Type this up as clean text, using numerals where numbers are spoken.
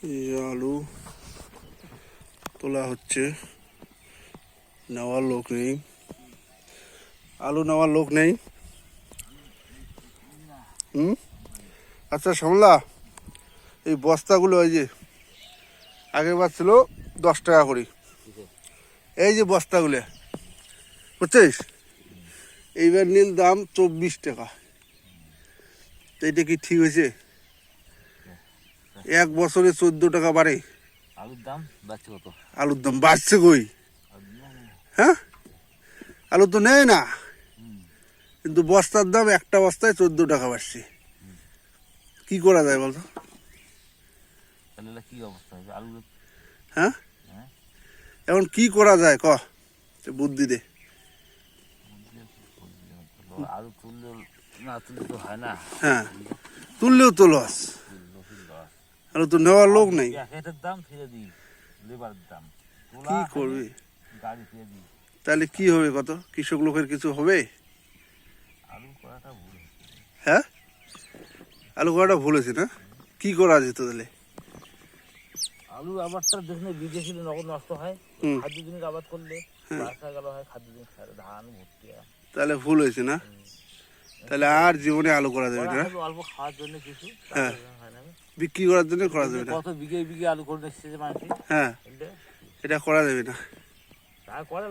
এই যে আলু তোলা হচ্ছে, নেওয়ার লোক নেই, আলু নেওয়ার লোক নেই। আচ্ছা শ্যামলা, এই বস্তাগুলো ওই যে আগের বার ছিল 10 টাকা করে, এই যে বস্তাগুলো বুঝছিস, এইবার নীল দাম 24 টাকা। এইটা কি ঠিক হয়েছে? এক বছরে 14 টাকা বাড়ে। আলুর দাম বাড়ছে কত? আলুর দাম বাড়ছে কই? হ্যাঁ, আলু তো নেয় না, কিন্তু বস্তার দাম একটা বস্তায় 14 টাকা বাড়ছে। কি করা যায় বলতো? তাহলে কি অবস্থা হবে আলু? হ্যাঁ, এখন কি করা যায় ক, বুদ্ধি দে। আলু তুললে না তুললে তো হয় না। হ্যাঁ, তুললেও তো লস, আলু তো নেওয়ার লোক নেই। প্যাকেটের দাম ফিরে দিই, লেবারের দাম কি করবি? গাড়ি ফিরে দিই। তাহলে কি হবে কত? কৃষক লোকের কিছু হবে? আলু করাটা ভুল। হ্যাঁ, আলু করাটা ভুল হয়েছে না? কি করা যেত তাহলে? আলু আবাদটা দেখলে বিদেশি নগদ নষ্ট হয়, খাদ্য জিনিস আবাদ করলে বাসা গেল হয়, খাদ্য জিনিস ধান ভর্তি হয়। তাহলে ভুল হয়েছে না? তাহলে আর জীবনে আলু করা যাবে না? অল্প খাওয়ার জন্য কিছু, হ্যাঁ, বিক্রি করার জন্য করা যাবে না। কত বিঘে বিঘে আলু করে দেখছে যে মানুষ। হ্যাঁ, এটা করা যাবে না। তা করে